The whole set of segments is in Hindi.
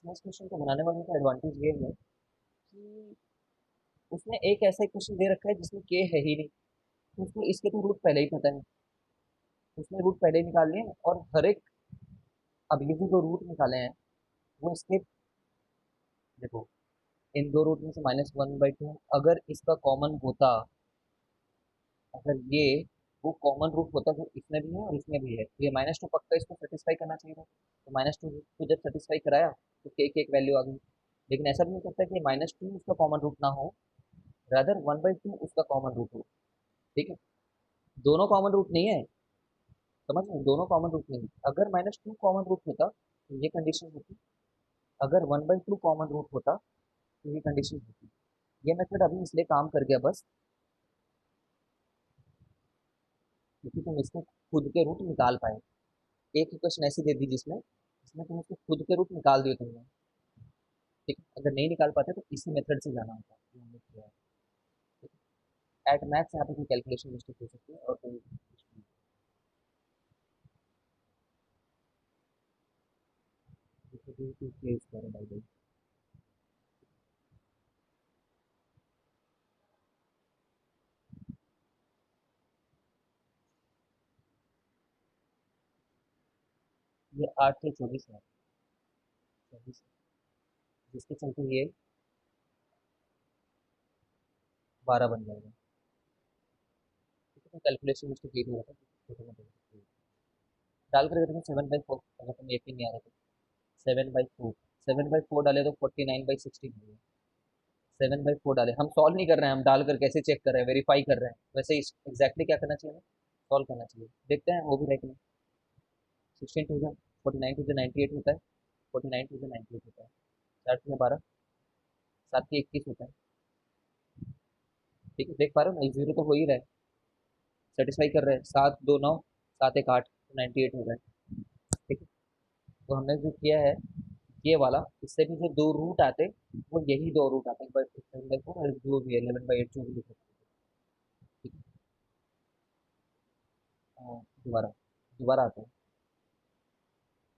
फर्स्ट क्वेश्चन को बनाने वाले का एडवांटेज ये है कि उसने एक ऐसा क्वेश्चन दे रखा है जिसमें के है ही नहीं, तो उसको इसके तो रूट पहले ही पता है, उसने रूट पहले ही निकाल लिए हैं, और हर एक अब ये जो रूट निकाले हैं वो इसके, देखो इन दो रूट में से -1/2 अगर इसका कॉमन होता, अगर ये वो कॉमन रूट होता तो इसमें भी है और इसमें भी है, तो ये -2 पक्का इसको सेटिस्फाई करना चाहिए था, तो -2 को जब सेटिस्फाई कराया तो के की एक वैल्यू आ गई। लेकिन ऐसा भी हो सकता है कि -2 उसका कॉमन रूट ना हो, रादर 1/2 उसका कॉमन रूट हो। ठीक है, दोनों कॉमन रूट नहीं है, समझ में, दोनों कॉमन रूट नहीं है। अगर -2 कॉमन रूट होता तो ये कंडीशन होती, अगर 1/2 कॉमन रूट होता तो ये कंडीशन होती। ये मेथड अभी इसलिए काम कर गया बस क्योंकि तुम इसके खुद के रूट निकाल पाए। एक इक्वेशन ऐसी दे दी जिसमें जिसमें तुम उसके खुद के रूट निकाल दिए तुमने। ठीक है, अगर नहीं निकाल पाते तो इसी मेथड से जाना होता, ये हमने किया है। एट मैक्स यहाँ पे कोई कैलकुलेशन मिस्टेक हो सकती है और कोई केस करें भाई भाई। ये 8 से 24 है, 24 जिसके चलते ये 12 बन जाएगा। ठीक है, तो कैलकुलेशन मिस्टेक ये भी होता है, छोटे मोटे डाल कर अगर 7/4, अगर तुम्हें यकीन नहीं आ रहा तो 7/4, 7/4 डाले तो 49/16 हो गया। 7/4 डाले, हम सॉल्व नहीं कर रहे हैं, हम डालकर कैसे चेक कर रहे हैं, वेरीफाई कर रहे हैं, वैसे ही एग्जैक्टली क्या करना चाहिए हमें, सॉल्व करना चाहिए। देखते हैं वो भी रहेगा। 16 टू 49 टू 98 होता है, 49 टू 98 होता है, 4 से 12, 7 के 21 होता है। ठीक है, देख पा रहे हो ना, जीरो तो हो ही रहा है, सेटिस्फाई कर रहे हैं, 7 2 9, 7 1 8, तो 98 हो रहा है। ठीक है, तो हमने जो किया है ये वाला, इससे भी जो दो रूट आते वो यही दो रूट आते हैं, और जो भी 11/8 जो भी लिख सकते हैं। ठीक है, दोबारा दोबारा आते हैं।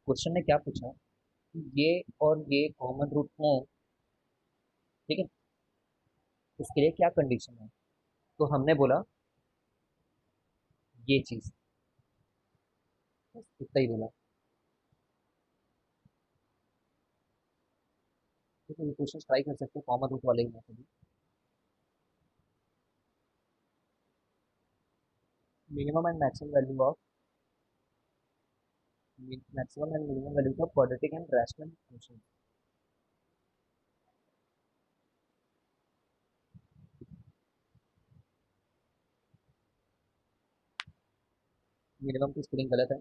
क्वेश्चन ने क्या पूछा कि ये और ये कॉमन रूट हो, ठीक है, उसके लिए क्या कंडीशन है, तो हमने बोला ये चीज, बस इतना ही बोला। ठीक है, ये क्वेश्चन ट्राई कर सकते हो कॉमन रूट वाले ही में भी। Minimum and maximum value of, maximum and minimum value of quadratic and rational function. Minimum की स्पेलिंग गलत है,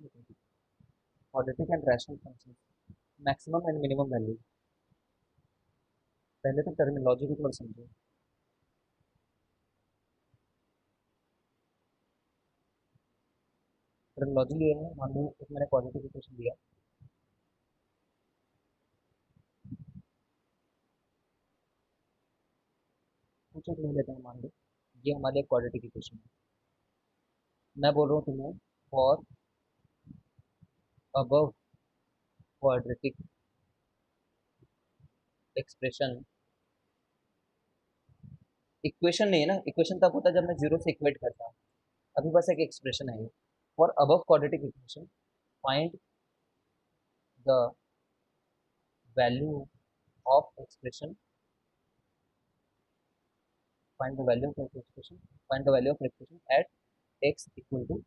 quadratic and rational function, maximum and minimum value. पहले तो टर्मिनोलॉजी को थोड़ा समझो। टर्मिनोलॉजी ये है, मान लो एक मैंने क्वाड्रेटिक इक्वेशन दिया, कुछ एक ले लेते हैं, मान लो ये हमारे क्वाड्रेटिक इक्वेशन है। मैं बोल रहा हूँ तुम्हें for above quadratic expression, equation नहीं है ना, इक्वेशन तब होता है जब मैं जीरो से इक्वेट करता हूँ, अभी बस एक एक्सप्रेशन है ये। For above quadratic equation find the value of expression, find the value of expression, find the value of expression at x equal to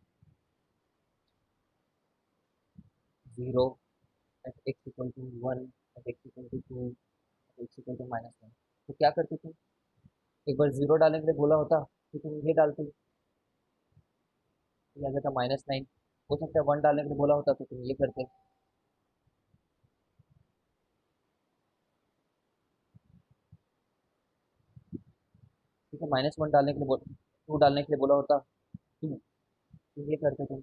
0, at x equal to 1, at x equal to 2, at x equal to -1। तो क्या करते थे, एक बार जीरो डालने के लिए बोला होता तो तुम ये डालते, तो आ जाता -9। हो सकता है 1 डालने के लिए बोला होता तो तुम ये करते। ठीक है, -1 डालने के लिए 2 डालने के लिए बोला होता, ठीक है, तो ये करते तुम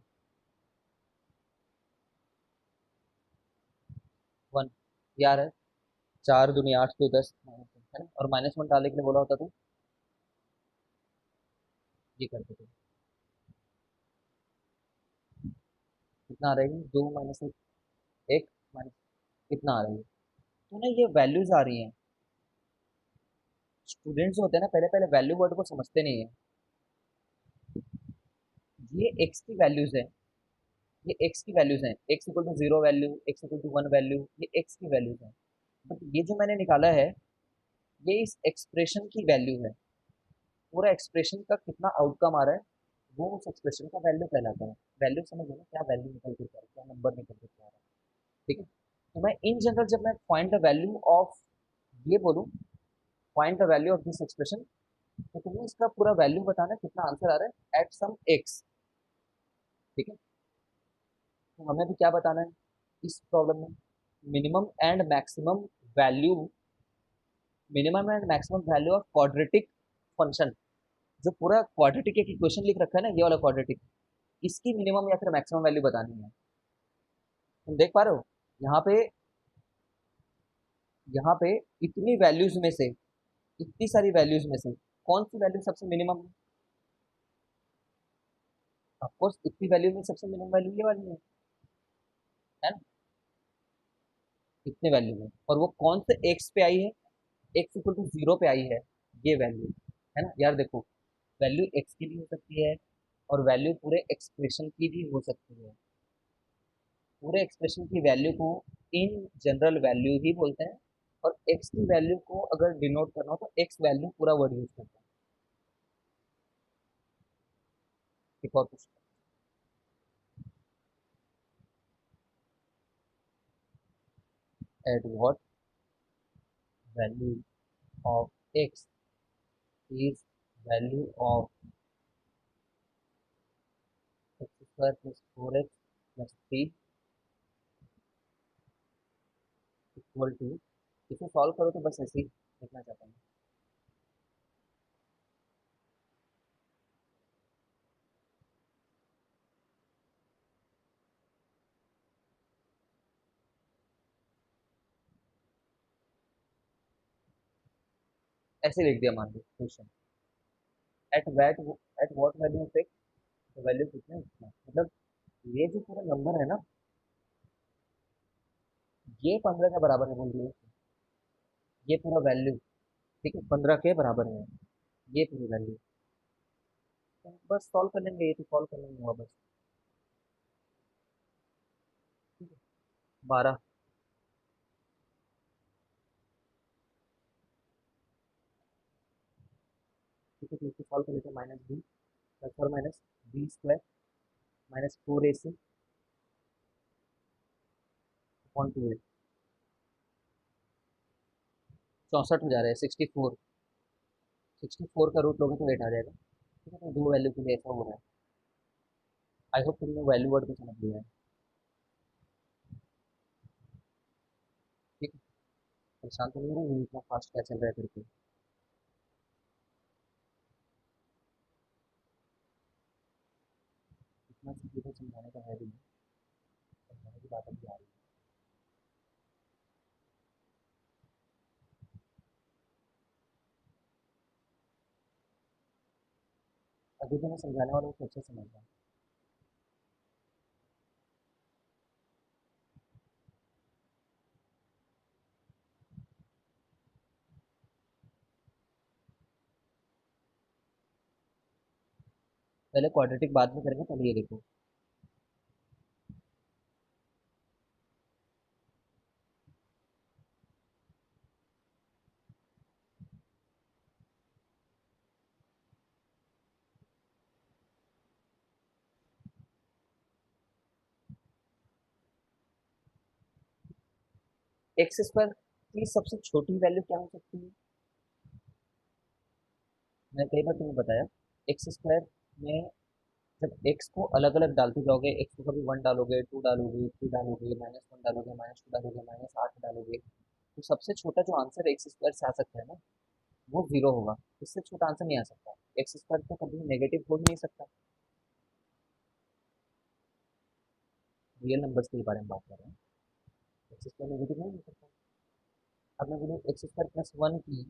1, यार है, 4 दूनी 8 2 10, है ना, और -1 डालने के लिए बोला होता तो ये करते थे। कितना आ रहेगी, 2 - 1, 1 माइनस, कितना आ रही है, तो ना ये वैल्यूज आ रही हैं। स्टूडेंट्स जो होते हैं ना, पहले पहले वैल्यू वर्ड को समझते नहीं है। ये एक्स की वैल्यूज है, ये एक्स की वैल्यूज हैं, x equal to zero value, x equal to one value, ये एक्स की वैल्यूज हैं। बट ये जो मैंने निकाला है, ये इस एक्सप्रेशन की वैल्यू है। पूरा एक्सप्रेशन का कितना आउटकम आ रहा है, वो उस एक्सप्रेशन का वैल्यू कहलाता है। वैल्यू समझ लो ना, क्या वैल्यू निकल के आ रहा है, क्या नंबर निकल के आ रहा है। ठीक है। तो मैं इन जनरल जब मैं फाइंड द वैल्यू ऑफ ये बोलूँ, find the value of this expression, तो तुम्हें इसका पूरा वैल्यू बताना है, कितना आंसर आ रहा है एट सम एक्स। ठीक है। तो हमें भी क्या बताना है इस प्रॉब्लम में, minimum and maximum value, minimum and maximum value of quadratic function. जो पूरा क्वाड्रेटिक एक इक्वेशन लिख रखा है ना, ये वाला क्वाड्रेटिक, इसकी मिनिमम या फिर मैक्सिमम वैल्यू बतानी है। तुम देख पा रहे हो यहाँ पे, यहाँ पे इतनी वैल्यूज में से, इतनी सारी वैल्यूज में से कौन सी वैल्यू सबसे मिनिमम है? ऑफकोर्स इतनी वैल्यू में सबसे मिनिमम वैल्यू ये वाली है ना, इतने वैल्यू में, और वो कौन से एक्स पे आई है, एक्स इक्वल टू जीरो पे आई है, ये वैल्यू है ना यार। देखो, वैल्यू एक्स की भी हो सकती है, और वैल्यू पूरे एक्सप्रेशन की भी हो सकती है। पूरे एक्सप्रेशन की वैल्यू को इन जनरल वैल्यू ही बोलते हैं, और एक्स की वैल्यू को अगर डिनोट करना हो तो एक्स वैल्यू पूरा वर्ड यूज करते हैं। एक और question, at what value of x is value of x square plus four x plus three equal to, इसे सॉल्व करो तो बस ऐसे ही लिखना चाहता हूँ। ऐसे लिख दिया मान लो question, at what at what value of x, तो वैल्यू कितने है इसका? मतलब ये जो पूरा नंबर है ना, ये 15 के बराबर है बोल दिए, ये पूरा वैल्यू, ठीक है, 15 के बराबर है ये पूरी वैल्यू। तो बस सॉल्व कर लेंगे, ये तो सॉल्व कर लेंगे बस। ठीक है, 12। ठीक है, तो इसको सॉल्व कर लेते हैं, माइनस बी प्लस और minus b square minus four a c upon two a, 64 हो जा रहा है, 64। 64 का रूट लोगे तो 8 आ जाएगा। ठीक है, तो दो वैल्यू के लिए ऐसा हो रहा है। आई होप तुमने वैल्यू वर्ड को समझ लिया है। ठीक है, परेशान तो नहीं हो रहा है इतना फास्ट क्या चल रहा है करके। इतना चीज़ें समझाने का है भी नहीं, समझाने की बात अभी आ रही है। अभी तो मैं समझाने वाला हूँ तो अच्छे से समझ रहा हूँ। पहले क्वाड्रेटिक बाद में करेंगे, पहले ये देखो। एक्स स्क्वायर की सबसे छोटी वैल्यू क्या हो सकती है? मैं कई बार तुम्हें बताया, एक्स स्क्वायर में जब एक्स को अलग अलग डालते जाओगे, एक्स को कभी वन डालोगे, टू डालोगे, थ्री डालोगे, माइनस वन डालोगे, माइनस टू डालोगे, माइनस आठ डालोगे, तो सबसे छोटा जो आंसर एक्स स्क्वायर से आ सकता है ना, वो जीरो होगा। इससे छोटा आंसर नहीं आ सकता। एक्स स्क्वायर तो कभी नेगेटिव हो ही नहीं सकता। रियल नंबर्स के बारे में बात कर रहे हैं, एक्स स्क्वायर नेगेटिव नहीं हो सकता। अब मैं बोलूँ एक्स स्क्वायर प्लस वन की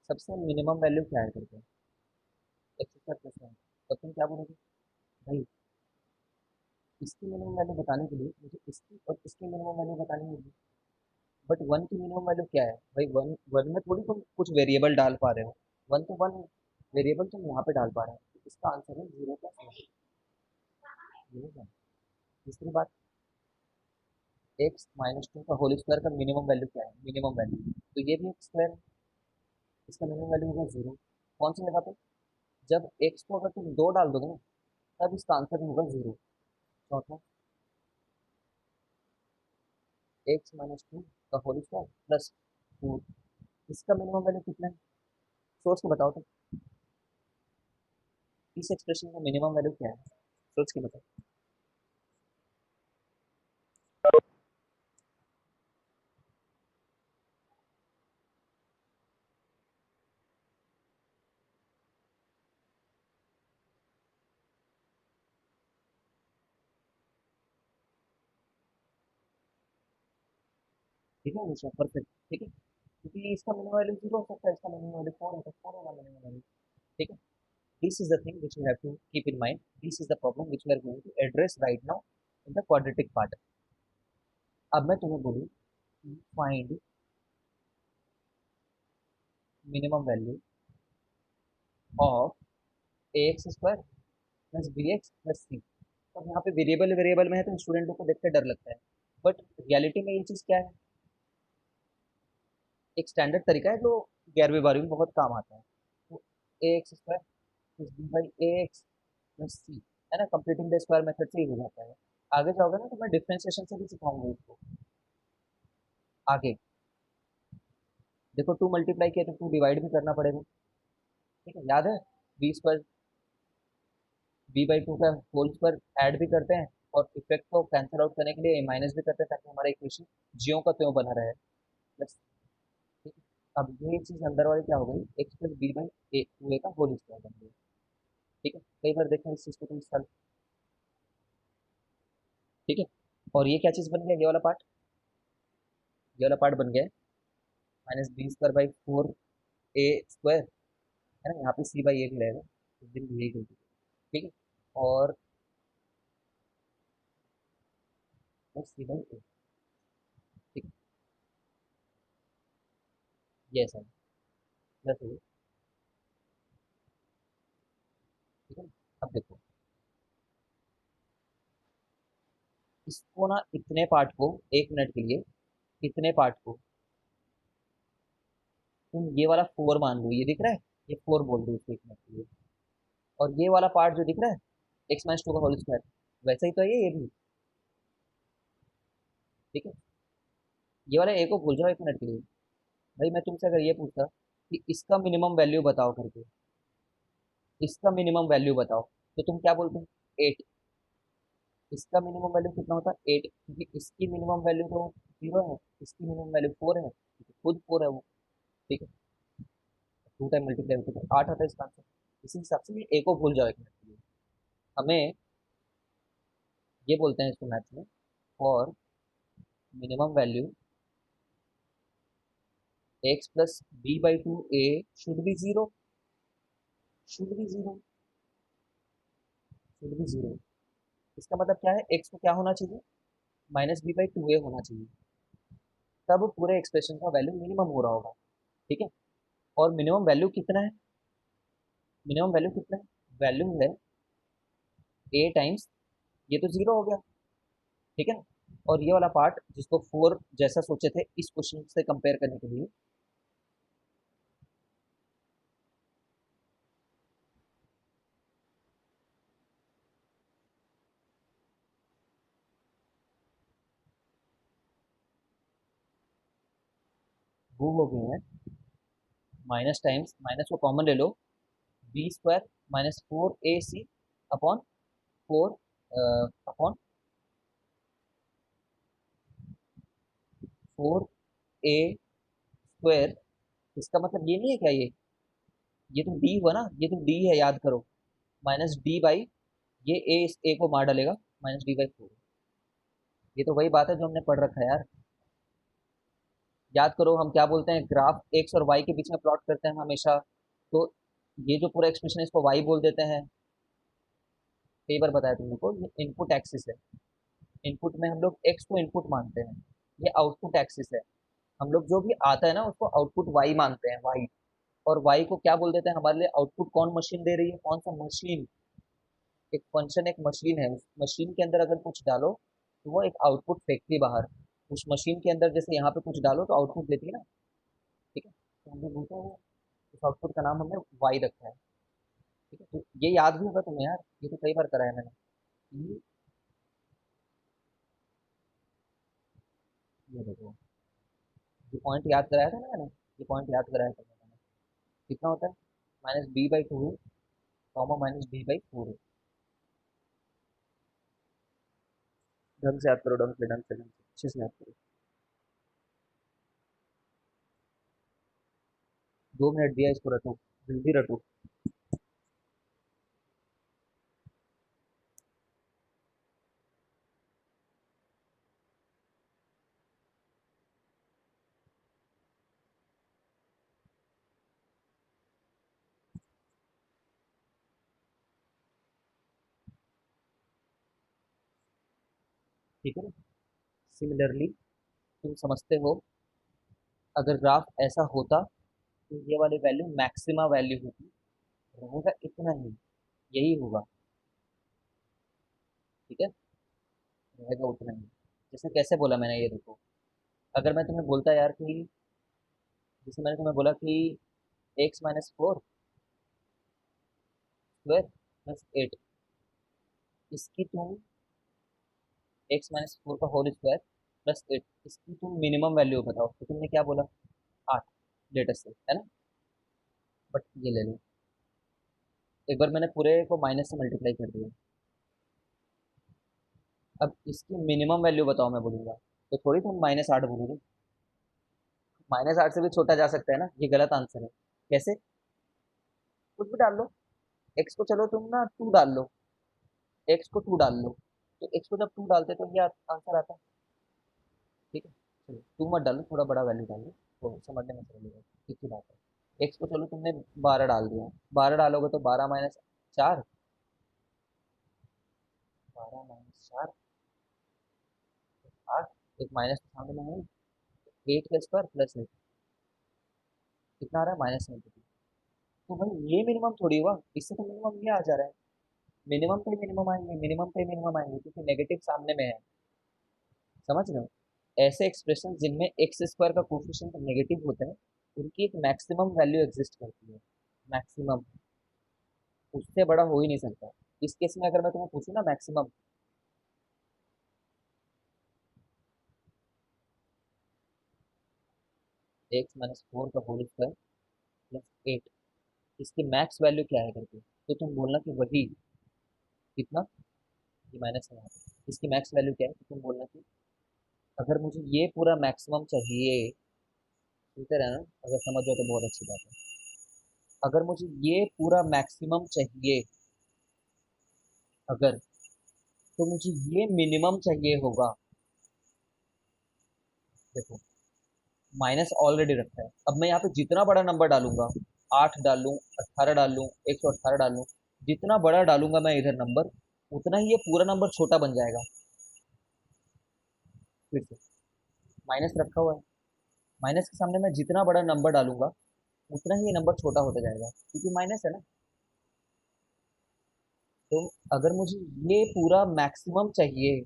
सबसे मिनिमम वैल्यू क्या है करके, एक्स स्क्वायर प्लस वन, तब तुम क्या बोलोगे? भाई, इसकी मिनिमम वैल्यू बताने के लिए मुझे इसकी और इसकी मिनिमम वैल्यू बतानी होगी। बट वन की मिनिमम वैल्यू क्या है भाई? वन वन में थोड़ी तुम कुछ वेरिएबल डाल पा रहे हो। वन तो वन वेरिएबल तुम यहाँ पे डाल पा रहे हो, तो इसका आंसर है 0 प्लस 1। तीसरी बात, एक्स माइनस टू का होल स्क्वायर का मिनिमम वैल्यू क्या है? मिनिमम वैल्यू तो ये भी एक स्क्वायर है, इसका मिनिमम वैल्यू होगा 0। कौन सी जगह पे? जब एक्स को अगर तुम 2 डाल दोगे ना, तब इसका आंसर होगा 0। चौथा, एक्स माइनस टू का होल स्क्वायर प्लस 4, इसका मिनिमम वैल्यू कितना है? सोच के बताओ तो, इस एक्सप्रेशन का मिनिमम वैल्यू क्या है? सोच के बताओ। ठीक है हमेशा परफेक्ट। ठीक है, क्योंकि इसका मिनिमम वैल्यू 0 हो सकता है, इसका मिनिमम वैल्यू 4 है तो 4 होगा मिनिमम वैल्यू। ठीक है, this is the thing which you have to keep in mind. This is the problem which we are going to address right now in the quadratic part. अब मैं तुम्हें बोलूँ find minimum value of a x square plus b x plus c. तो यहाँ पे वेरिएबल वेरिएबल में है तो स्टूडेंटों को देखकर डर लगता है, बट रियलिटी में ये चीज़ क्या है? एक स्टैंडर्ड तरीका है जो 11वीं 12वीं में बहुत काम आता है। तो a x square plus b by a x plus c, है ना, कंप्लीटिंग द स्क्वायर मेथड से ही हो जाता है। आगे जाओगे ना तो मैं डिफरेंशिएशन से भी सिखाऊंगा इसको आगे। देखो 2 मल्टीप्लाई किया तो 2 डिवाइड भी करना पड़ेगा। ठीक है, याद है? B square b by two का होल स्क्वायर ऐड भी करते हैं, और इफेक्ट को कैंसिल आउट करने के लिए माइनस भी करते हैं ताकि हमारा इक्वेशन ज्यों का त्यों बना रहे। बस। ठीक है, अब ये चीज़ अंदर वाली क्या हो गई? X plus b by a two a का होल स्क्वायर बन गया। ठीक है, कई बार देखें इस चीज़ को तो इस साल। ठीक है, और ये क्या चीज़ बन गया? ये वाला पार्ट, ये वाला पार्ट बन गया minus b square by 4 a square, है ना, यहाँ पे सी बाई ए भी रहेगा, इस दिन भी यही गलती। ठीक है, और सी बाई ए। ठीक है, ये ऐसा है प्लस हो गया। ठीक है, अब देखो इसको ना, इतने पार्ट को 1 मिनट के लिए, इतने पार्ट को तुम ये वाला 4 मान लो, ये दिख रहा है, ये 4 बोल दो इसको 1 मिनट के लिए। और ये वाला पार्ट जो दिख रहा है एक्स माइनस टू का होल स्क्वायर, वैसा ही तो है ये भी। ठीक है, ये वाला ए को भूल जाओ 1 मिनट के लिए। भाई मैं तुमसे अगर ये पूछता कि इसका मिनिमम वैल्यू बताओ करके, इसका मिनिमम वैल्यू बताओ, तो तुम क्या बोलते? 8। इसका मिनिमम वैल्यू कितना होता है? 8, क्योंकि इसकी मिनिमम वैल्यू तो 0 है, इसकी मिनिमम वैल्यू 4 है, तो खुद 4 है वो। ठीक है, 2 टाइम मल्टीप्लाई होता है तो 8 आता है इसका आंसर। इसी हिसाब से ये ए को भूल जाओ 1 मिनट के लिए। हमें ये बोलते हैं इसको मैथ्स में, for minimum value x plus b by two a should be zero, should be zero, should be zero. इसका मतलब क्या है? एक्स को क्या होना चाहिए? Minus b by two a होना चाहिए, तब पूरे एक्सप्रेशन का वैल्यू मिनिमम हो रहा होगा। ठीक है, और मिनिमम वैल्यू कितना है? मिनिमम वैल्यू कितना है? वैल्यू है ए टाइम्स, ये तो 0 हो गया। ठीक है ना, और ये वाला पार्ट जिसको 4 जैसा सोचे थे इस क्वेश्चन से कंपेयर करने के लिए, वो हो गए हैं माइनस टाइम्स, माइनस को कॉमन ले लो, b square minus 4ac upon 4 upon 4a square. इसका मतलब ये नहीं है क्या? ये तो डी हुआ ना, ये तो डी है, याद करो। माइनस डी बाई, ये ए इस ए को मार डालेगा, माइनस डी बाई 4। ये तो वही बात है जो हमने पढ़ रखा है यार। याद करो, हम क्या बोलते हैं? ग्राफ एक्स और वाई के बीच में प्लॉट करते हैं हमेशा, तो ये जो पूरा एक्सप्रेशन है इसको वाई बोल देते हैं। कई बार बताया तुमने को, ये इनपुट एक्सिस है। इनपुट में हम लोग एक्स को इनपुट मानते हैं, ये आउटपुट एक्सिस है। हम लोग जो भी आता है ना उसको आउटपुट वाई मानते हैं, वाई। और वाई को क्या बोल देते हैं, हमारे लिए आउटपुट कौन मशीन दे रही है, कौन सा मशीन। एक फंक्शन एक मशीन है, उस मशीन के अंदर अगर कुछ डालो तो वो एक आउटपुट फेंकती है बाहर। उस मशीन के अंदर जैसे यहाँ पे कुछ डालो तो आउटपुट देती है ना। ठीक है, तो हमने बोलते हैं उस आउटपुट का नाम हमने वाई रखा है। ठीक है, तो ये याद भी होगा तुम्हें यार, ये तो कई बार करा है मैंने। ये देखो, ये पॉइंट याद कराया था ना मैंने, ये पॉइंट याद कराया था मैंने। कितना होता है, -b/2 कॉमा -b/4। ढंग से याद करो, ढंग से, ढंग से, ढंग से, अच्छे से याद करो। 2 मिनट दिया, इसको रटो, जल्दी रटो। ठीक है ना। सिमिलरली तुम समझते हो, अगर ग्राफ ऐसा होता तो ये वाली वैल्यू मैक्सिमा वैल्यू होगी, रहेगा इतना ही, यही होगा। ठीक है, रहेगा उतना ही। जैसे कैसे बोला मैंने, ये देखो, अगर मैं तुम्हें बोलता यार कि, जैसे मैंने तुम्हें बोला कि x-4 स्क्वायर प्लस 8, इसकी तुम x-4 का होल स्क्वायर प्लस 8, इसकी तुम मिनिमम वैल्यू बताओ, तो तुमने क्या बोला, 8, लेटेस्ट से, है ना। बट ये ले लो, एक बार मैंने पूरे को माइनस से मल्टीप्लाई कर दिया। अब इसकी मिनिमम वैल्यू बताओ, मैं बोलूंगा तो थोड़ी तुम -8 बोलोगे। -8 से भी छोटा जा सकता है ना, ये गलत आंसर है। कैसे, कुछ भी डाल लो। एक्स को चलो तुम ना 2 डाल लो, एक्स को 2 डाल लो, तो एक्स को जब 2 डालते तो ये आंसर आता है। ठीक है, चलो 2 मत डालो, थोड़ा बड़ा वैल्यू डालो, तो समझने में सरल होगा। ठीक ही बात है। एक्स को चलो तुमने 12 डाल दिया, 12 डालोगे तो 12 - 4, 12 - 4, 8, एक माइनस तो सामने में है, 8 का स्क्वायर प्लस 8, कितना आ रहा है, -72। तो भाई ये मिनिमम थोड़ी हुआ, इससे तो मिनिमम ये आ जा रहा है। मिनिमम पे मिनिमम आएंगे, मिनिमम पे मिनिमम आएंगे, क्योंकि नेगेटिव सामने में है। समझ रहे हो, ऐसे एक्सप्रेशन जिनमें एक्स स्क्वायर का कोफिशिएंट नेगेटिव होता है, उनकी एक मैक्सिमम वैल्यू एग्जिस्ट करती है। मैक्सिमम, उससे बड़ा हो ही नहीं सकता। इस केस में अगर मैं तुम्हें पूछूं ना मैक्सिमम, x-4 का होल स्क्वायर प्लस 8, इसकी मैक्स वैल्यू क्या है करके, तो तुम बोलना कि वही, कितना, ये माइनस है यहाँ पे। इसकी मैक्स वैल्यू क्या है, तो तुम बोलना कि अगर मुझे ये पूरा मैक्सिमम चाहिए, सुनते रहना, अगर समझ जाओ तो बहुत अच्छी बात है। अगर मुझे ये पूरा मैक्सिमम चाहिए, अगर, तो मुझे ये मिनिमम चाहिए होगा। देखो, माइनस ऑलरेडी रखा है, अब मैं यहाँ पे जितना बड़ा नंबर डालूंगा, 8 डालूं, 18 डालूं, 118 डालूं, जितना बड़ा डालूंगा मैं इधर नंबर, उतना ही ये पूरा नंबर छोटा बन जाएगा। फिर से माइनस रखा हुआ है, माइनस के सामने मैं जितना बड़ा नंबर डालूंगा उतना ही ये नंबर छोटा होता जाएगा, क्योंकि माइनस है ना। तो अगर मुझे ये पूरा मैक्सिमम चाहिए,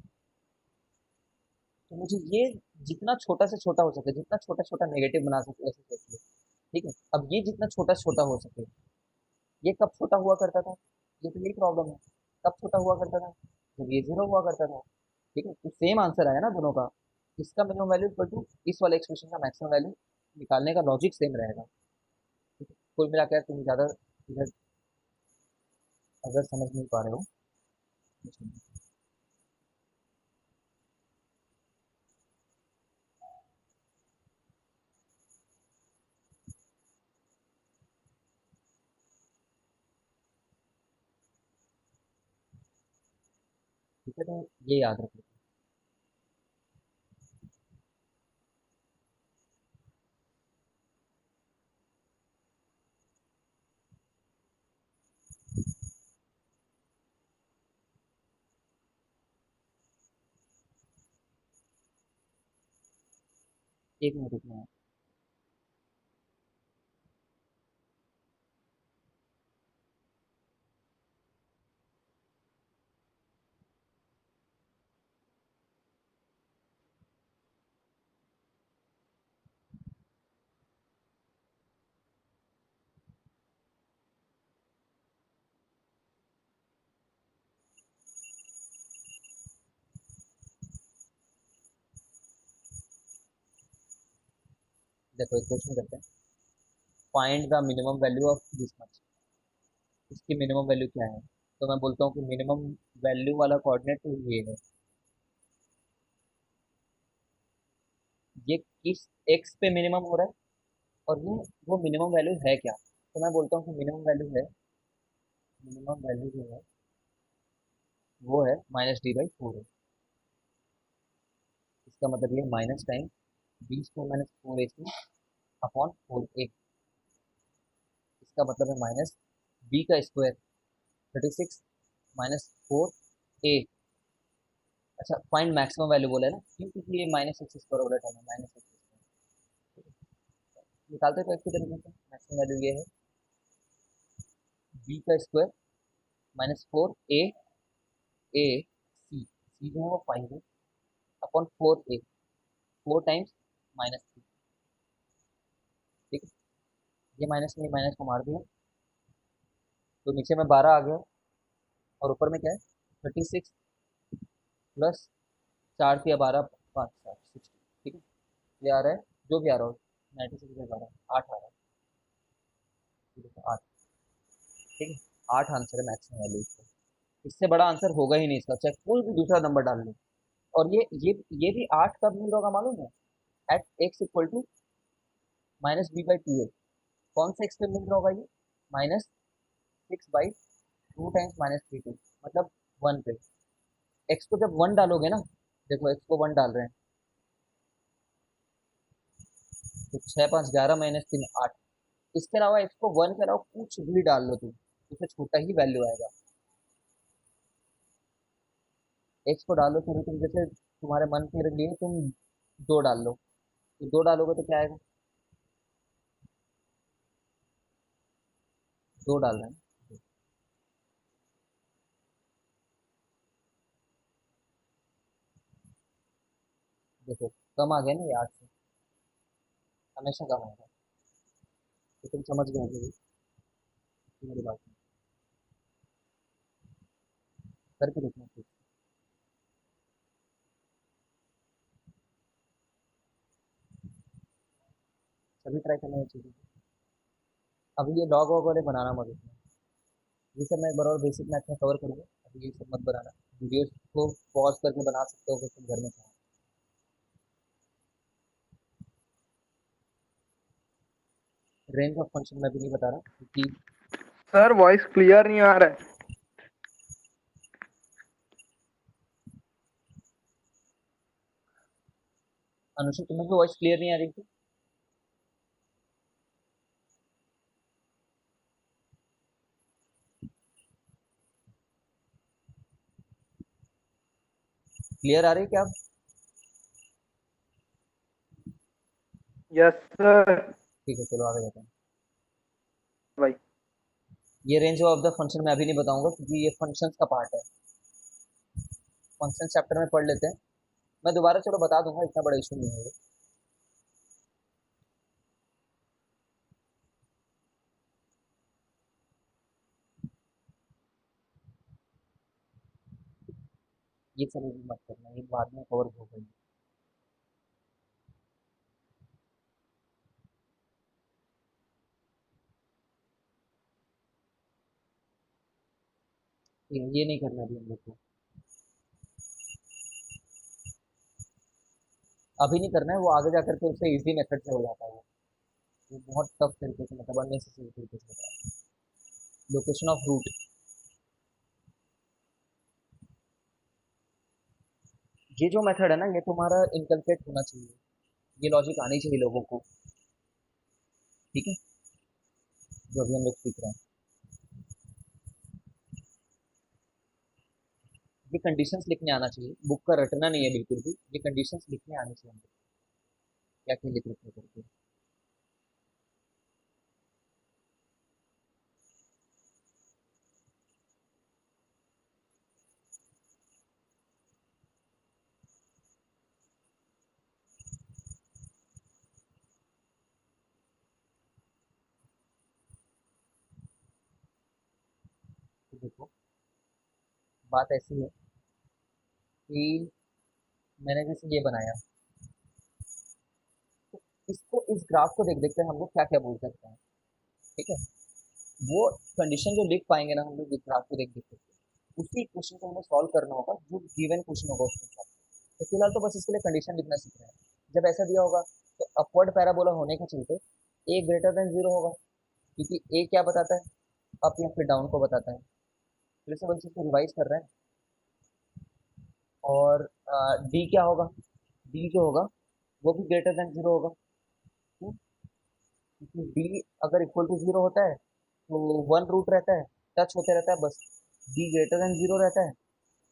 तो मुझे ये जितना छोटा से छोटा हो सके, जितना छोटा छोटा नेगेटिव बना सके ऐसे सोचिए। ठीक है, अब ये जितना छोटा छोटा हो सके, ये कब छोटा हुआ करता था, ये तो यही प्रॉब्लम है। कब छोटा हुआ करता था, जब ये 0 हुआ करता था। ठीक है, तो सेम आंसर आया ना दोनों का। इसका मिनिमम वैल्यू इक्वल टू इस वाले एक्सप्रेशन का मैक्सिमम वैल्यू, निकालने का लॉजिक सेम रहेगा। ठीक है, कुल मिलाकर तुम ज़्यादा इधर अगर समझ नहीं पा रहे हो तो समझो। ठीक है, तो ये याद रखो। एक मिनट रुकना है। देखो एक क्वेश्चन करते हैं, find the minimum value of this much. इसकी मिनिमम वैल्यू क्या है? तो मैं बोलता हूँ कि मिनिमम वैल्यू वाला कोऑर्डिनेट तो ये है। ये किस एक्स पे मिनिमम हो रहा है, और ये वो मिनिमम वैल्यू है क्या? तो मैं बोलता हूँ कि मिनिमम वैल्यू है, मिनिमम वैल्यू जो है वो है -d/4 है। इसका मतलब ये minus time b² - 4ac upon 4a। इसका मतलब है माइनस बी का स्क्वायर 36 -4a। अच्छा, फाइंड मैक्सिमम वैल्यू बोला है ना, क्यों? क्योंकि ये -x² वाला टर्म है, -x²। निकालते तो एक ही तरीके से मैक्सिमम वैल्यू ये है b² -4a जो है वो 5 है अपॉन 4a, 4 टाइम्स -3। ठीक है, ये माइनस में माइनस को मार दिया, तो नीचे में 12 आ गया, और ऊपर में क्या है 36 प्लस 4 × 12 5 7 60। ठीक है, ये आ रहा है, जो भी आ रहा हो 96/12 8 आ रहा है। ठीक है, 8। ठीक है, 8 आंसर है मैक्सिमम वैल्यू इसका। इससे बड़ा आंसर होगा ही नहीं इसका, चाहे कोई भी दूसरा नंबर डाल लो। और ये भी 8 कब मिल रहा होगा मालूम है? At x = -b/2a। कौन सा एक्स पे मिल रहा होगा ये? -6/2 टाइम्स -3 मतलब 1 पे। एक्स को जब 1 डालोगे ना, देखो एक्स को 1 डाल रहे हैं, तो 6 5 11 -3 8। इसके अलावा एक्स को 1 के अलावा कुछ भी डाल लो तुम, उससे छोटा ही वैल्यू आएगा। एक्स को डालो, फिर तुम जैसे तुम्हारे मन के लिए तुम 2 डाल लो, तो 2 डालोगे तो क्या आएगा? 2 डाल रहे हैं, देखो कम आ गया ना ये 8 से, हमेशा कम आएगा। तो तुम समझ गए होगे मेरी बात में। करके देखना फिर। सभी ट्राई करना है चीज़ें। अभी ये लॉग वॉग वाले बनाना मत उसमें। ये सब मैं एक बार और बेसिक मैथ में कवर करूँगा, अभी ये सब मत बनाना। वीडियोस को पॉज करके बना सकते हो अगर तुम घर में चाहो। रेंज ऑफ फंक्शन मैं भी नहीं बता रहा क्योंकि सर वॉइस क्लियर नहीं आ रहा है। अनुषा तुम्हें भी वॉइस क्लियर नहीं आ रही थी? क्लियर आ रही है क्या अब? Yes sir. ठीक है, चलो आगे जाते हैं। भाई ये रेंज ऑफ द फंक्शन मैं अभी नहीं बताऊंगा क्योंकि ये फंक्शंस का पार्ट है। फंक्शन चैप्टर में पढ़ लेते हैं, मैं दोबारा चलो बता दूंगा, इतना बड़ा इशू नहीं है ये सब भी मत करना, ये बाद में कवर हो गई। ये नहीं करना अभी हम लोग को, अभी नहीं करना है, वो आगे जाकर के उससे इजी मेथड से हो जाता है वो बहुत टफ तरीके से, मतलब अननेसेसरी तरीके से होता है। लोकेशन ऑफ रूट, ये जो मेथड है ना, ये तुम्हारा इनकलकेट होना चाहिए, ये लॉजिक आनी चाहिए लोगों को। ठीक है, जो अभी हम लोग सीख रहे हैं, ये कंडीशंस लिखने आना चाहिए, बुक का रटना नहीं है बिल्कुल भी, ये कंडीशंस लिखने आनी चाहिए हमको। क्या क्या लिख रखे करके। तो देखो, बात ऐसी है कि मैंने जैसे ये बनाया, तो इसको, इस ग्राफ को देख देखते हम लोग क्या क्या बोल सकते हैं। ठीक है, वो कंडीशन जो लिख पाएंगे ना हम लोग इस ग्राफ को देख देख के, उसी क्वेश्चन को हमें सॉल्व करना होगा जो गिवन क्वेश्चन होगा उसके साथ। तो फिलहाल तो बस इसके लिए कंडीशन लिखना सीख रहे हैं। जब ऐसा दिया होगा तो अपवर्ड पैराबोला होने के चलते ए ग्रेटर देन जीरो होगा, क्योंकि ए क्या बताता है, अप या फिर डाउन को बताता है। फिर से वही चीज को रिवाइज कर रहे हैं। और डी क्या होगा, डी जो होगा वो भी ग्रेटर देन जीरो होगा। क्यों? क्योंकि डी अगर इक्वल टू जीरो होता है तो वन रूट रहता है, टच होते रहता है बस। डी ग्रेटर देन जीरो रहता है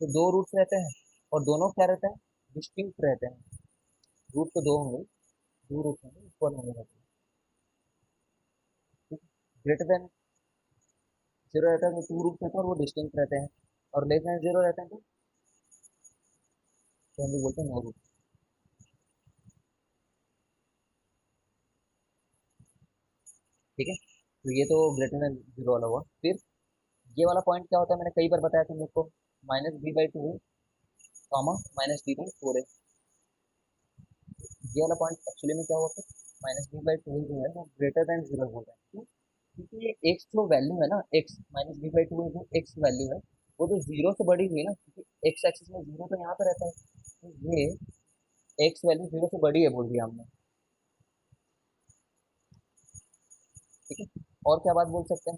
तो दो रूट्स रहते हैं, और दोनों क्या रहते हैं, डिस्टिंक्ट रहते हैं। रूट तो दो होंगे, दो रूट होंगे, इक्वल होंगे रहते हैं। ग्रेटर देन जीरो रहता है तो टू रूट्स रहते हैं और वो डिस्टिंक्ट रहते हैं, और लेस देन जीरो रहते हैं तो हम लोग बोलते हैं नो रूट। ठीक है, तो ये तो ग्रेटर देन जीरो वाला हुआ। फिर ये वाला पॉइंट क्या होता है, मैंने कई बार बताया तुम लोग को, minus b by two comma minus d by four है। ये वाला पॉइंट एक्चुअली में क्या होता है, माइनस बी बाई टू जो है वो ग्रेटर देन जीरो बोल रहे हैं। क्यों? क्योंकि ये एक्स जो वैल्यू है ना, x minus b by two जो एक्स वैल्यू है, वो तो जीरो से बड़ी हुई ना, क्योंकि एक्स एक्सिस में जीरो तो यहाँ पे रहता है। तो ये एक्स वैल्यू जीरो से बड़ी है बोल दिया हमने। ठीक है, और क्या बात बोल सकते हैं,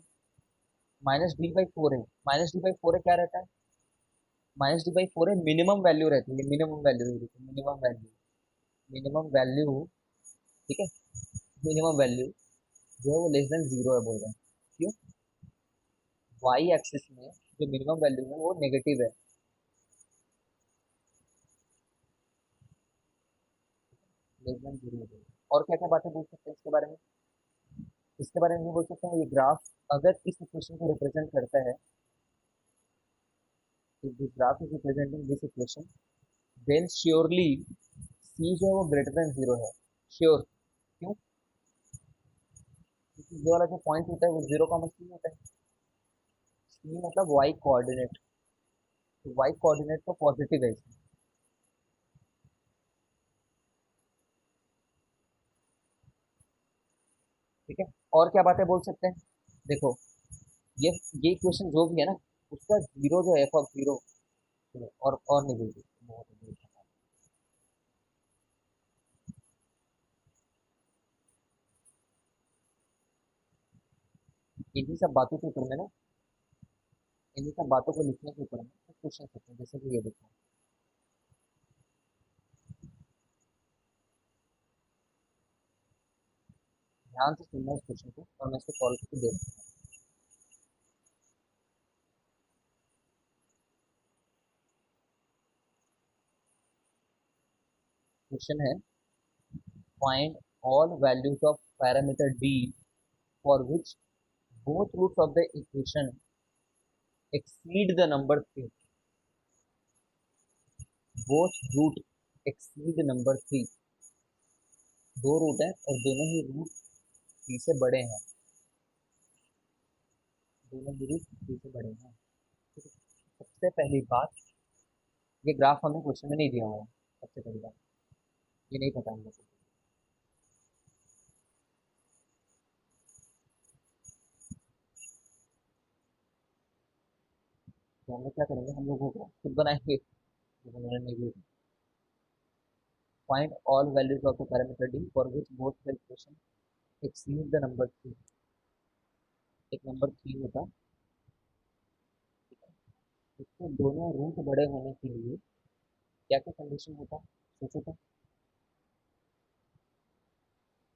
माइनस डी बाई फोर है, माइनस डी बाई फोर है क्या रहता है, माइनस डी बाई फोर है मिनिमम वैल्यू रहती है, minimum value, minimum value, minimum value. ठीक है, मिनिमम वैल्यू जो है वो लेस देन जीरो है बोल रहे हैं। क्यों? वाई एक्सिस में जो मिनिमम वैल्यू है वो नेगेटिव है, लेस देन जीरो है। और क्या क्या बातें बोल सकते हैं इसके बारे में, इसके बारे में ये बोल सकते हैं, ये ग्राफ अगर इस इक्वेशन को रिप्रेजेंट करता है, तो this graph is representing this equation, then surely c जो है वो ग्रेटर देन जीरो है, श्योर। क्यों? क्योंकि ये वाला जो पॉइंट होता है वो जीरो का मतलब होता है, सी मतलब वाई कोऑर्डिनेट, तो वाई कोऑर्डिनेट तो पॉजिटिव है इसमें। ठीक है, और क्या बातें बोल सकते हैं, देखो, ये इक्वेशन जो भी है ना, उसका जीरो जो है एफ ऑफ जीरो, और नहीं बोलते बहुत इन्हीं सब बातों के ऊपर में ना, इन्हीं सब बातों को लिखने के ऊपर में क्वेश्चन होते हैं, जैसे कि ये देखो, ध्यान से सुनना इस क्वेश्चन को और मैं इसको सॉल्व करके दे दूँ। क्वेश्चन है, find all values of parameter D for which both roots of the equation exceed the number 3, both root exceed number 3, दो रूट है और दोनों ही रूट 3 से बड़े हैं, दोनों ही रूट 3 से बड़े हैं। ठीक है? सबसे पहली बात, ये ग्राफ हमें क्वेश्चन में नहीं दिया हुआ है, सबसे पहली बात ये नहीं पता हम लोग को। तो हम लोग क्या करेंगे, हम लोग वो ग्राफ खुद बनाएंगे, तो उन्होंने नहीं दिया। Find all values of the parameter D for which both the equation exceed the number 3, एक नंबर 3 होता, उसके दोनों रूट बड़े होने के लिए क्या क्या कंडीशन होता, सोचो तो।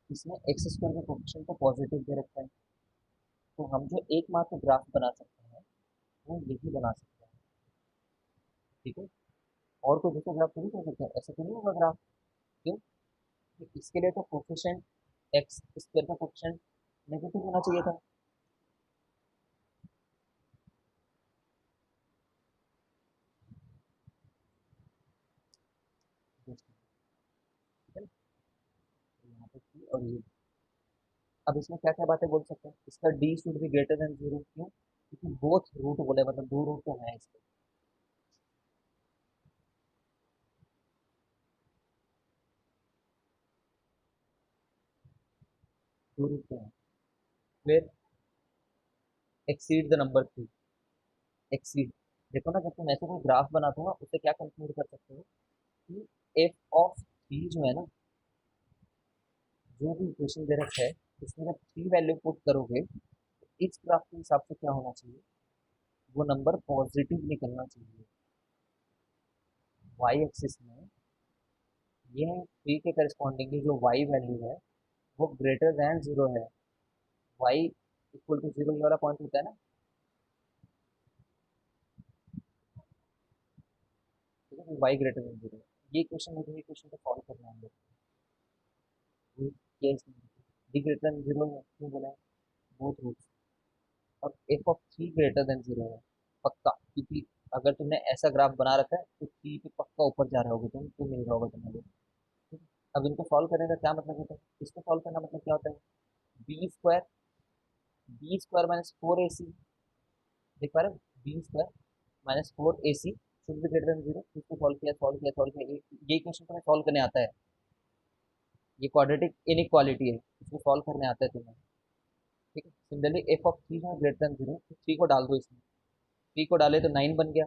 इसमें एक्स स्क्वायर का कोफिशिएंट को पॉजिटिव दे रखा है, तो हम जो एकमात्र ग्राफ बना सकते हैं वो यही बना सकते हैं। ठीक है, और कोई दूसरा ग्राफ थोड़ी कर सकते हैं, ऐसा तो नहीं होगा ग्राफ। क्यों? तो इसके लिए तो कोफिशिएंट एक्स स्क्वायर का कोफिशिएंट नेगेटिव होना चाहिए था। ठीक है ना? तो यहाँ पे थी और ये, अब इसमें क्या क्या बातें बोल सकते हैं, इसका D should be greater than zero, क्यों? क्योंकि बोथ रूट बोले, मतलब दो रूट तो है इसके, दो रूट तो है। फिर exceed the number three, exceed, देखो ना, जब तुम ऐसे कोई ग्राफ बनाते हो ना, उससे क्या कंक्लूड कर सकते हो कि एफ ऑफ थ्री जो है ना, जो भी इक्वेशन दे रखा है, उसमें जब थ्री वैल्यू पुट करोगे, तो इस ग्राफ के हिसाब से क्या होना चाहिए, वो नंबर पॉजिटिव निकलना चाहिए। वाई एक्सिस में ये थ्री के करस्पॉन्डिंगली जो वाई वैल्यू है, वो ग्रेटर देन जीरो है। वाई इक्वल टू जीरो, ये वाला पॉइंट होता है ना, ठीक है, वाई ग्रेटर देन जीरो। ये क्वेश्चन, मुझे ये क्वेश्चन को सॉल्व करना है हम लोग को। Case D greater than zero है, क्यों बोला है, बोथ रूट्स। और F of three greater than zero है, पक्का, क्योंकि अगर तुमने ऐसा ग्राफ बना रखा है तो थ्री पे पक्का ऊपर जा रहे होगे तुम, तो मिल रहा होगा तुम्हें। ठीक है? अब इनको सॉल्व करने का क्या मतलब होता है, इसको सॉल्व करना मतलब क्या होता है, b square, b square minus four a c, देख पा रहे हो, b square minus four a c should be greater than zero. इसको सॉल्व किया, सॉल्व किया, सॉल्व किया, ये क्वेश्चन तुम्हें सॉल्व करने आता है, ये क्वाड्रेटिक इनइक्वालिटी है, इसको सॉल्व करने आता है तुम्हें। ठीक है, सिमिलरली एफ ऑफ थ्री है ग्रेटर देन जीरो, तो थ्री को डाल दो इसमें, थ्री को डाले तो नाइन बन गया,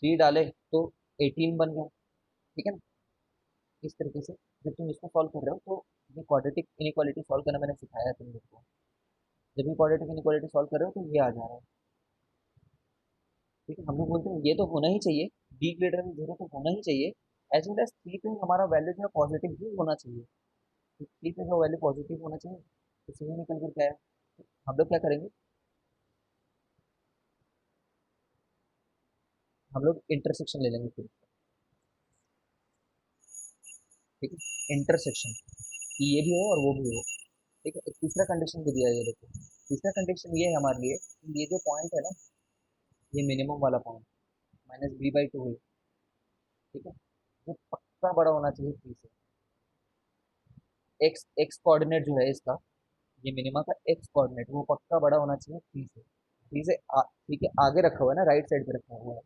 थ्री डाले तो एटीन बन गया। ठीक है ना? इस तरीके से जब तुम इसको सॉल्व कर रहे हो, तो ये क्वाड्रेटिक इनइक्वालिटी सॉल्व करना मैंने सिखाया है तुम लोग को। जब भी क्वाड्रेटिक इनइक्वालिटी सॉल्व कर रहे हो, तो ये आ जा रहा है। ठीक है, हम लोग बोलते हैं ये तो होना ही चाहिए, डी ग्रेटर देन जीरो तो होना ही चाहिए, एज वेल एज थ्री पे हमारा वैल्यू जो है पॉजिटिव भी होना चाहिए। तो थ्री पे जो वैल्यू पॉजिटिव होना चाहिए, तो सीधे निकल कर क्या है, हम लोग क्या करेंगे, हम लोग इंटरसेक्शन ले लेंगे फिर। ठीक है, इंटरसेक्शन, कि ये भी हो और वो भी हो। ठीक है, एक तीसरा कंडीशन भी दिया है, ये देखो, तीसरा कंडीशन ये है हमारे लिए कि ये जो पॉइंट है ना, ये मिनिमम वाला point minus b by two है। ठीक है, ये पक्का बड़ा होना चाहिए थ्री से। एक्स एक्स कोऑर्डिनेट जो है इसका, ये मिनिमा का एक्स कोऑर्डिनेट वो पक्का बड़ा होना चाहिए थ्री से। थ्री से थ्री के आगे रखा हुआ है ना, राइट साइड पे रखा हुआ है,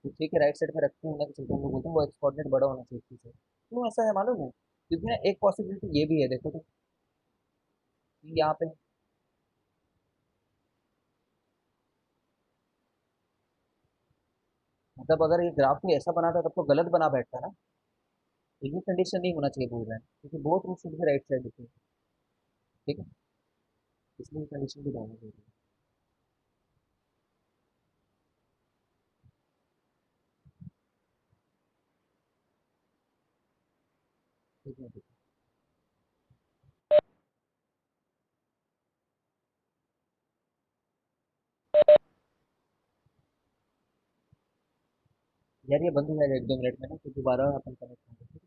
तो थ्री के राइट साइड पे रखते होने के चलते हम लोग बोलते हैं वो एक्स कोऑर्डिनेट बड़ा होना चाहिए थ्री से। क्यों ऐसा है मालूम है, क्योंकि ना एक पॉसिबिलिटी ये भी है, देखो तो यहाँ पे, मतलब अगर ये ग्राफ कोई ऐसा बनाता तब तो गलत बना बैठता ना, तो ये कंडीशन नहीं होना चाहिए बोल रहे हैं, क्योंकि बहुत root should be right side होती है। ठीक है, इसलिए कंडीशन भी डालना जरूरी है। ठीक है, ठीक है। यार ये बंद हो जाएगा एक दो मिनट में ना, तो दोबारा अपन कनेक्ट होंगे।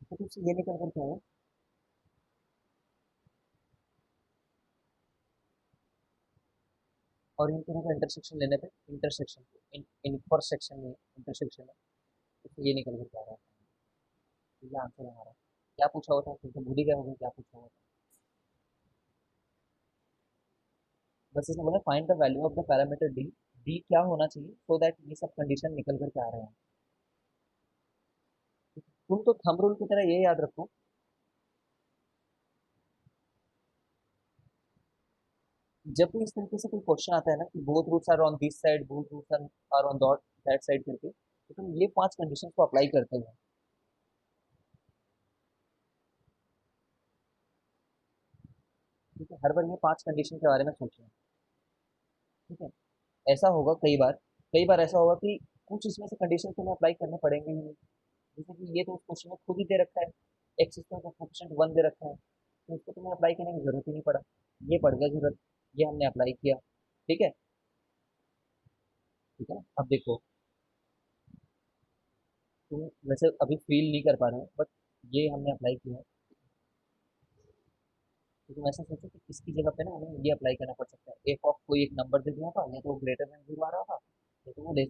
तो तुझसे ये निकल कर क्या है, और इन दोनों का इंटरसेक्शन लेने पे, इंटरसेक्शन, इंटरसेक्शन नहीं, इंटरसेक्शन है, तो ये निकल कर क्या रहा है, तो ये आंसर है हमारा। क्या पूछा हुआ था, फिर तो भूल ही गए होंगे क्या पूछा हुआ था। बस इसमें बोला find the value of the parameter D, D क्या होना चाहिए सो दैट ये सब कंडीशन निकल कर के आ रहे हैं। तुम तो थंब रूल की तरह ये याद रखो, जब भी इस तरीके से कोई क्वेश्चन आता है ना कि both roots are on this side, both roots are on that side करके, तो तुम ये पांच कंडीशन को अप्लाई करते हो। ठीक है, हर बार ये पांच कंडीशन के बारे में सोचना। ठीक है, ऐसा होगा कई बार ऐसा होगा कि कुछ इसमें से कंडीशन तुम्हें अप्लाई करने पड़ेंगे ही नहीं, जैसे कि ये तो उस क्वेश्चन में खुद ही दे रखा है, एक्सिस का कोफिशिएंट 1 दे रखा है, तो इसको तुम्हें अप्लाई करने की जरूरत ही नहीं पड़ा। ये पड़ गया जरूरत, ये हमने अप्लाई किया। ठीक है, ठीक है। अब देखो, तुम वैसे अभी फील नहीं कर पा रहे हो, बट ये हमने अप्लाई किया है। तो तुम ऐसा सोचो कि इसकी जगह पे ना हमें ये अप्लाई करना पड़ सकता है, एफ ऑफ कोई एक नंबर दे दिया था, या तो वो ग्रेटर देन जीरो आ रहा था, या तो वो लेस